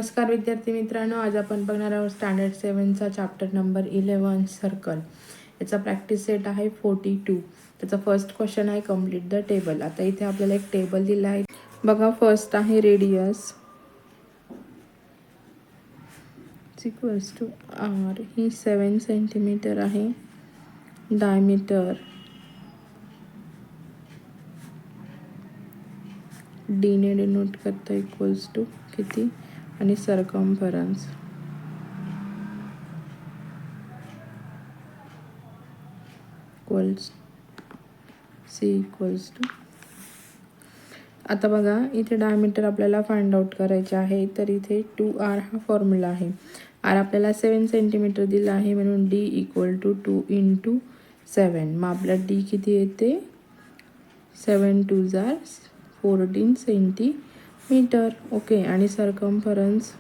नमस्कार विद्यार्थी मित्रांनो, आज आपण बघणार आहोत स्टँडर्ड 7चा चॅप्टर नंबर 11 सर्कल. याचा प्रॅक्टिस सेट आहे 42. त्याचा फर्स्ट क्वेश्चन आहे कंप्लीट द टेबल. आता इथे आपल्याला एक टेबल दिला आहे बघा. फर्स्ट आहे रेडियस इक्वल्स टू आर, ही 7 सेंटीमीटर आहे. डायमीटर डी ने डिनोट करता इक्वल्स टू किती, आणि circumference equals C equals to. आता बघा इथे डायमीटर आपल्याला फाइंड आउट करायचे आहे. तर इथे 2r हा फॉर्म्युला आहे. आर आपल्याला 7 सेंटीमीटर दिला आहे म्हणून डी इक्वल टू 2 इंटू 7. मग आपला डी किती येते, 7 2 जार 14 सेंटीमीटर. ओके. आणि circumference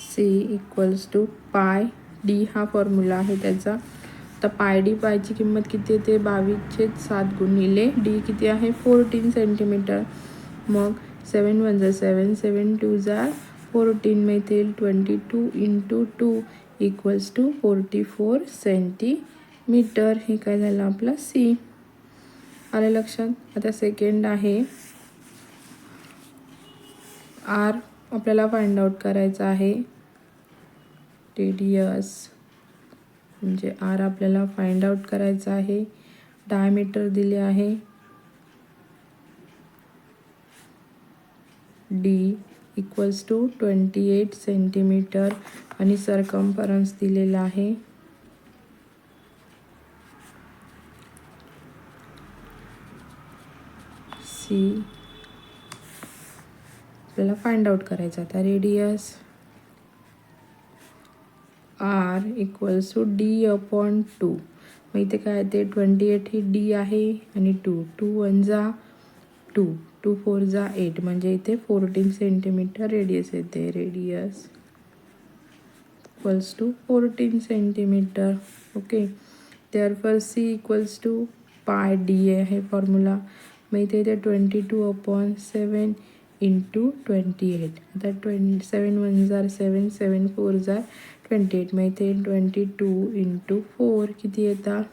C equals to pi D हा फॉर्म्युला आहे त्याचा. तर पाय डी, पायची किंमत किती येते, 22/7 गुणिले डी किती आहे 14 सेंटीमीटर. मग 7 1 जा 7, 7 2 जा 14, मग इथे 22 इंटू 2 इक्वल्स टू 44 सेंटीमीटर. हे काय झालं आपला सी. आलं लक्षात. आता सेकंड आहे आर आपल्याला फाइंड आउट करायचा आहे. रेडियस म्हणजे आर आपल्याला फाइंड आउट करायचा आहे. डायमीटर दिले आहे डी इक्वल्स टू 28 सेंटीमीटर आणि सर्कम्फरन्स दिलेला आहे सी. आपल्याला फाइंड आउट करायचा. आता radius R equals to D upon 2. मग इथे काय ते 28 ही डी आहे आणि 2 2 1 जा 2 2 4 जा 8, म्हणजे इथे 14 सेंटीमीटर रेडियस येते. Radius equals to 14 centimetre. Okay. Therefore C equals to pi D आहे फॉर्म्युला. मग इथे 22/7 इंटू 28. आता 7 1 जार 7, 7 4 जार 28, मग इथे 22 इंटू 4 किती येतात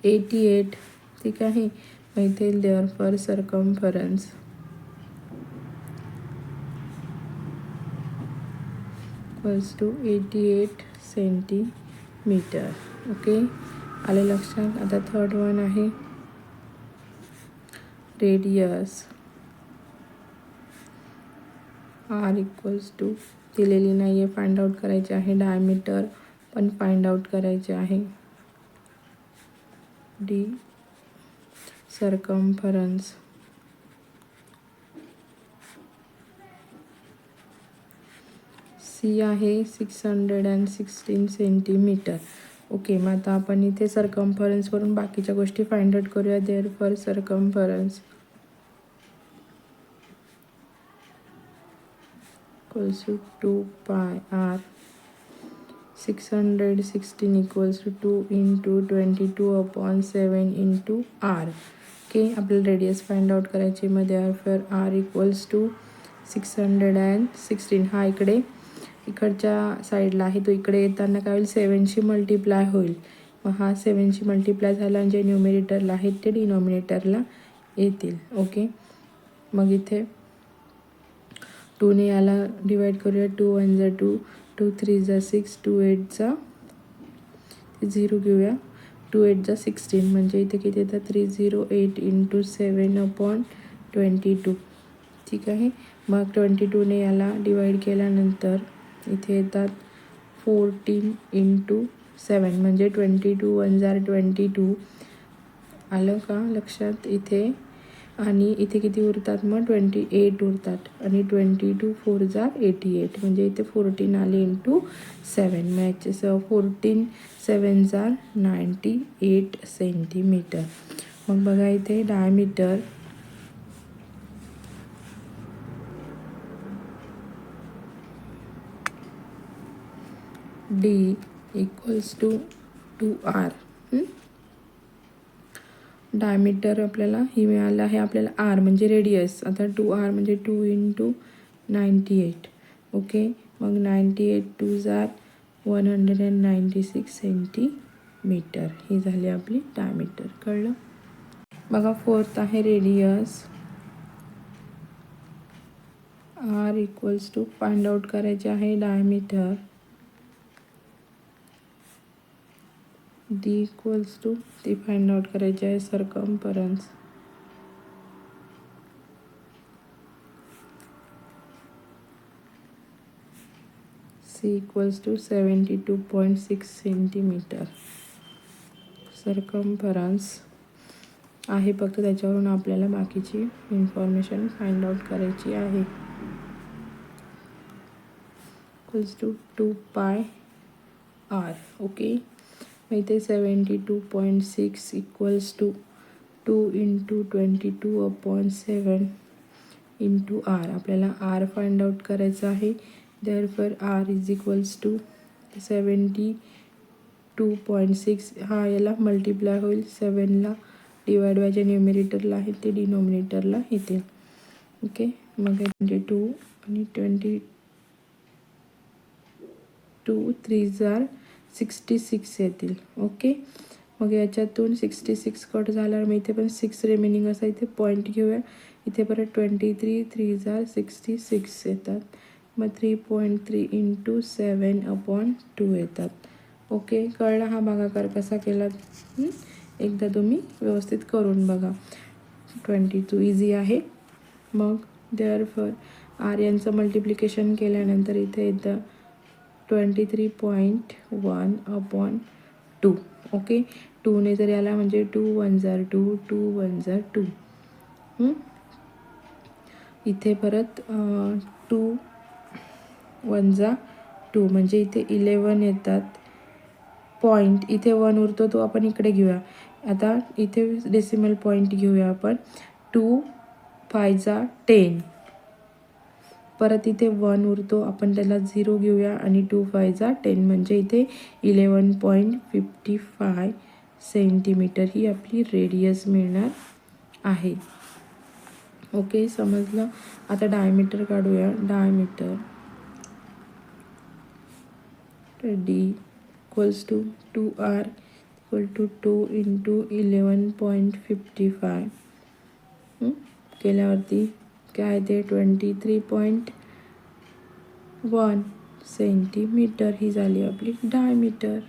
88. ठीक आहे. मग इथे therefore circumference equals to 88 centimetre. Okay. आले लक्षात. आता थर्ड वन आहे रेडियस आर इक्वल्स टू दिलेली नाही आहे, फाइंड आउट करायचे आहे. डायमीटर पण फाइंड आउट करायचे आहे. डी सर्कम्फरन्स सी आहे 616 सेंटीमीटर. ओके. मग आता आपण इथे सर्कम्फरन्स करून बाकीच्या गोष्टी फाइंड आउट करूया. Therefore circumference equals to 2 pi r. 616 equals to 2 into 22/7 into r. Okay. आपल्याला रेडियस फाइंड आउट करायची. मध्ये आर इक्वल्स टू 616. हा इकडच्या साईडला आहे, तो इकडे येताना काय होईल 7शी मल्टिप्लाय होईल. मग हा 7शी मल्टिप्लाय झाला आणि जे न्यूमिनेटरला आहेत ते डिनॉमिनेटरला येतील. ओके. मग इथे 2ने याला डिवाइड करूया. 2 1 जा 2, 2 3 जा 6, 2 8 जा 0 घेऊया, 2 8 जा 16, म्हणजे इथे किती येतात 308 इंटू 7/22. ठीक आहे. मग 22ने याला डिवाइड केल्यानंतर इथे येतात 14 इंटू 7, म्हणजे 22 1 जार 22. आलं का लक्षात इथे. आणि इथे किती उरतात मग 28 उरतात, आणि 22 4 जा 88, म्हणजे इथे 14 आले इंटू 7. मॅचेस 14 7 जा 98 सेंटीमीटर. मग बघा इथे diameter D equals to 2r. Diameter आपल्याला ही मिळालं आहे आपल्याला आर म्हणजे रेडियस. आता 2r म्हणजे 2 × 98. ओके, मग 98 2 जार 196 सेंटीमीटर ही झाली आपली डायमीटर. कळलं? बघा फोर्थ आहे radius. R equals to find out करायचे आहे डायमीटर. डी इक्वल्स टू ती फाइंड आउट करायची आहे circumference. C equals to 72.6 centimetre circumference आहे. फक्त त्याच्यावरून आपल्याला बाकीची इन्फॉर्मेशन फाइंड आउट करायची आहे. Equals to 2πr. ओके, मग इथे 72.6 इक्वल्स टू 2 × 22/7 × r. आपल्याला r फाइंड आउट करायचं आहे. Therefore r is equals to 72.6 हा याला मल्टिप्लाय होईल 7ला डिवाइड बाय जे न्यूमिरेटरला आहे ते डिनोमिनेटरला येतील. ओके, मग 22 आणि 22 3 जार 66 येतील. ओके, मग याच्यातून 66 कट झाल्यावर मग इथे पण 6 रिमेनिंग असा इथे पॉईंट घेऊया. इथे परत 23 3 जार 66 येतात. मग 3.3 × 7/2 येतात. ओके, कळला हा भागाकार कसा केला? एकदा तुम्ही व्यवस्थित करून बघा. 22 इझी आहे. मग देअरफॉर आर यांचं मल्टिप्लिकेशन केल्यानंतर इथे येतं 23.1/2. ओके, 2ने जर याला म्हणजे 2 1 जार 2 2 1 जार 2. इथे परत 2 1 जा 2 म्हणजे इथे 11 येतात. पॉईंट इथे 1 उरतो तो आपण इकडे घेऊया. आता इथे डेसिमल पॉईंट घेऊया आपण. 2 5 जा 10. परत इथे 1 उरतो आपण त्याला 0 घेऊया आणि 2 5 जा 10 म्हणजे इथे 11.55 सेंटीमीटर ही आपली रेडियस मिळणार आहे. ओके, समजलं? आता डायमीटर काढूया. Diameter D equals to 2r equal to 2 × 11.55 केल्यावरती काय ते 23.1 सेंटीमीटर ही झाली आपली डायमीटर.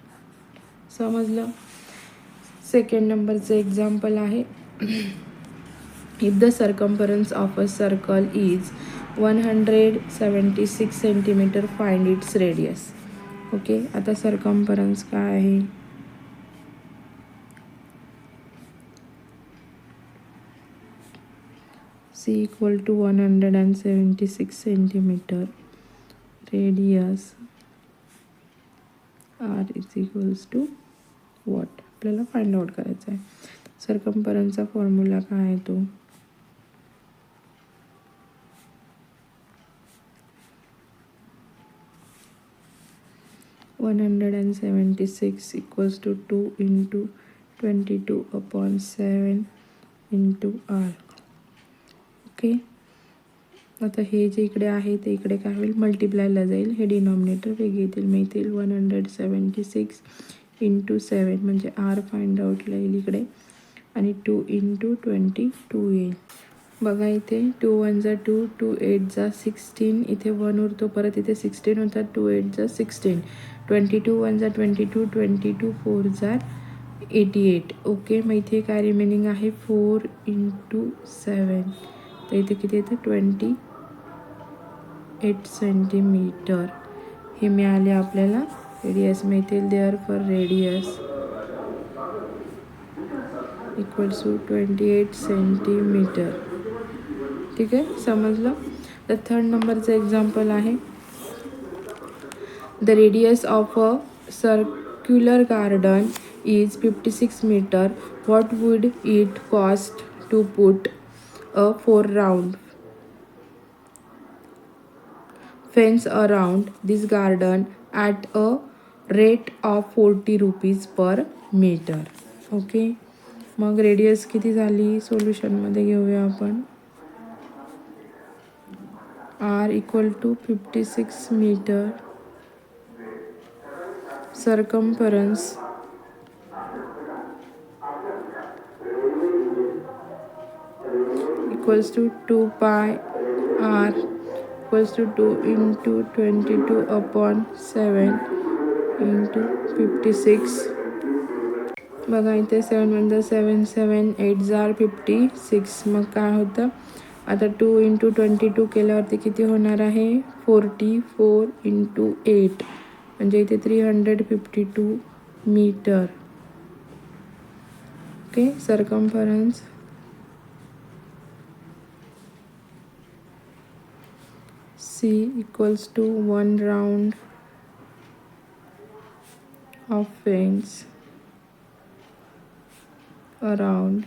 समजलं? सेकंड नंबरचं एक्झाम्पल आहे. If the circumference of a circle is 176 centimetre find its radius. Okay, आता सर्कम्फरन्स काय आहे? C equal to 176 centimetre. Radius R is equals to what आपल्याला फाइंड आउट करायचं आहे. सर्कम्फरन्सचा फॉर्म्युला काय आहे तो? One 176 equals to 2 × 22/7 × r. Okay, आता हे जे इकडे आहे ते इकडे काय होईल? मल्टिप्लायला जाईल. हे डिनॉमिनेटर वेगळे येतील. मग येतील 176 × 7 म्हणजे r फाइंड आउटला येईल इकडे आणि 2 × 22 येईल. बघा इथे 2 1 जा 2 2 8 जा 16. इथे 1 उरतो परत इथे 16 होतात. 2 8 जा 16. 22 1 जा 22 22 4 जार 88. ओके, मग इथे काय रिमेनिंग आहे? 4 × 7. तर इथे किती येतं? 28 सेंटीमीटर हे मिळाले आपल्याला. रेडियस मिळतील. Therefore radius equals to 28 centimetre. ठीक आहे, समजलं? तर थर्ड नंबरचं एक्झाम्पल आहे. The radius of a circular garden is 56 metre. What would it cost to put a 4 round fence around this garden at a rate of 40 rupees per metre. Okay, मग radius किती झाली सोल्युशनमध्ये घेऊया आपण. r equal to 56 metre. Circumference equals to 2 pi r equals to 2 into 22/7 into 56. बघा इथे 7 one 7 7 8 जार 56. मग काय होतं आता 2 इंटू 22 केल्यावरती किती होणार आहे 44 इंटू 8 म्हणजे इथे 352 metre. Okay. Circumference C equals to 1 round of fence around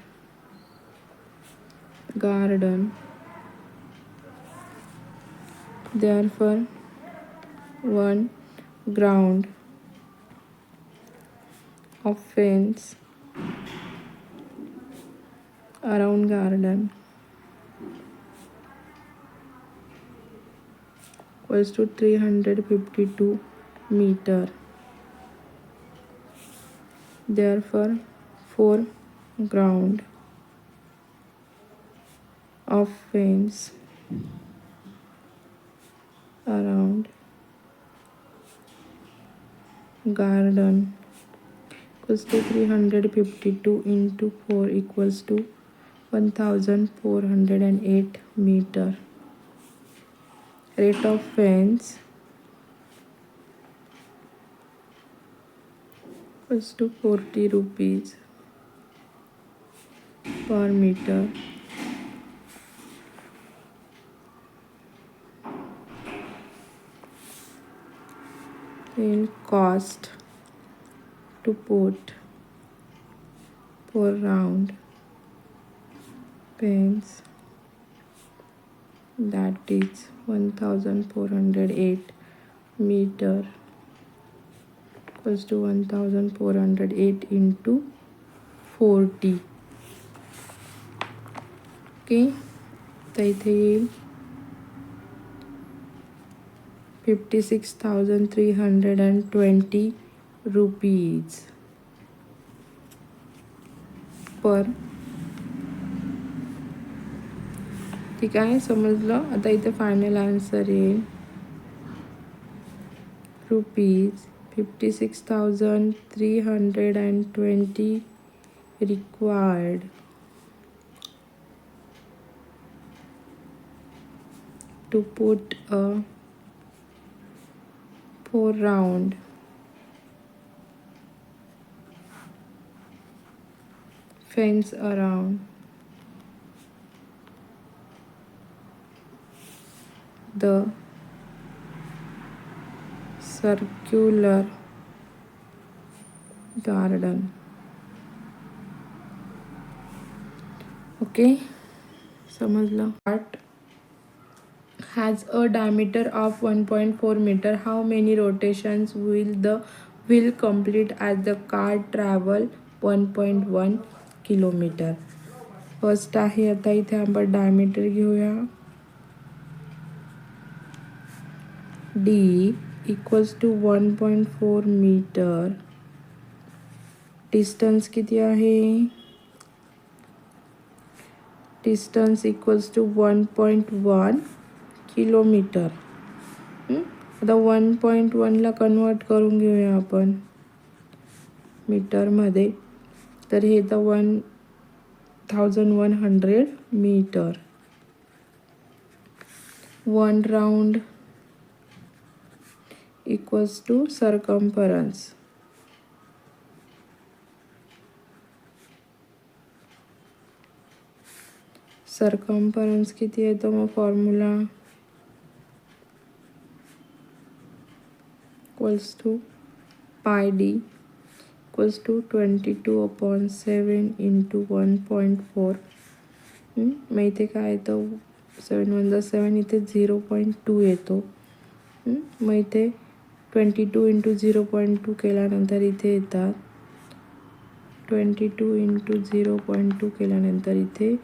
garden. Therefore, 1 ground of fence around garden equals to 352 meter. Therefore, 4 ground of fence around garden equals to 352 into 4 equals to 1408 meter. Rate of fence equals to 40 rupees per meter. Then cost to put per round fence, that is 1408 meter equals to 1408 into 40. Okay. तर इथे येईल 56,320 rupees per. ठीक आहे समजलं. आता इथे final answer येईल ₹56,320 required to put a 4 round fence around the circular garden. Okay समजलं. Art has a diameter of 1.4 meter. How many rotations will the wheel complete as the car travel 1.1 kilometer? First आहे आता इथे आपण diameter घेऊया. D equals to 1.4 metre. Distance किती आहे distance equals to 1.1 kilometre. आता 1.1ला convert करून घेऊया आपण मीटरमध्ये. तर हे तर 1100 metre. 1 round equals to circumference. Circumference किती येतो मग formula equals to pi D equals to 22/7 into 1.4. मग इथे काय येतं 7 वन 7 इथे 0.2 येतो. मग इथे 22 इंटू 0.2 केल्यानंतर इथे येतात 22 इंटू 0.2 केल्यानंतर इथे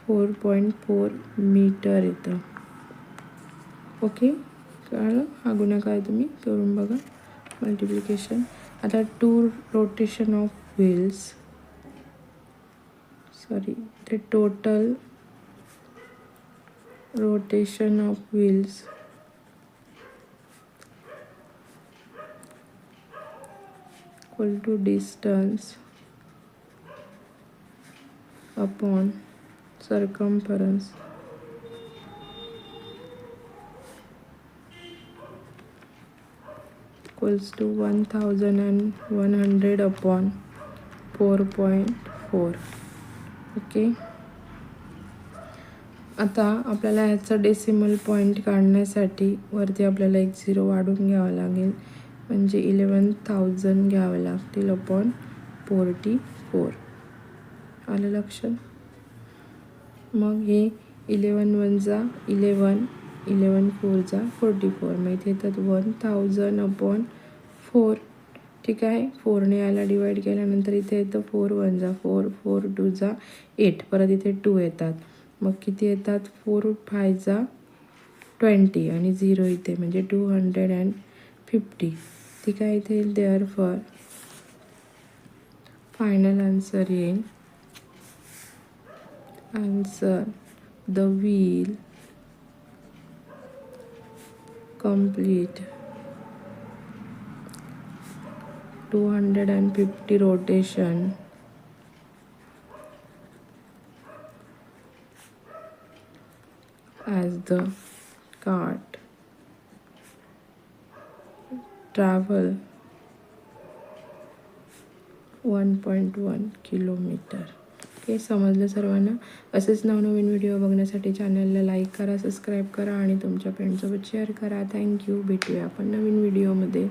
4.4 मीटर येतं. ओके, कळलं? हा गुणाकार तुम्ही करून बघा, मल्टिप्लिकेशन. आता 2 rotation of wheels, the total rotation of wheels equal to distance upon circumference equals to 1100 upon 4.4. Okay, आता आपल्याला ह्याचा डेसिमल पॉईंट काढण्यासाठी वरती आपल्याला एक 0 वाढून घ्यावा लागेल, म्हणजे 11,000 घ्यावे लागतील अपॉन 44. आलं लक्षात? मग हे 11 1 जा 11, 11 4 जा 44, मग इथे येतात 1000 अपॉन 4. ठीक आहे, 4ने याला डिवाईड केल्यानंतर इथे येतं 4 1 जा 4, 4 2 जा 8, परत इथे 2 येतात, मग किती येतात 4 5 जा 20 आणि 0 इथे, म्हणजे 250. ठीक आहे, इथे येईल देअरफॉर फायनल आन्सर येईल answer the wheel complete 250 rotation as the cart travel 1.1 kilometre. हे समजलं सर्वांना? असेच नवनवीन व्हिडिओ बघण्यासाठी चॅनलला लाईक करा, सबस्क्राईब करा आणि तुमच्या फ्रेंडसोबत शेअर करा. थँक्यू. भेटूया आपण नवीन व्हिडिओमध्ये.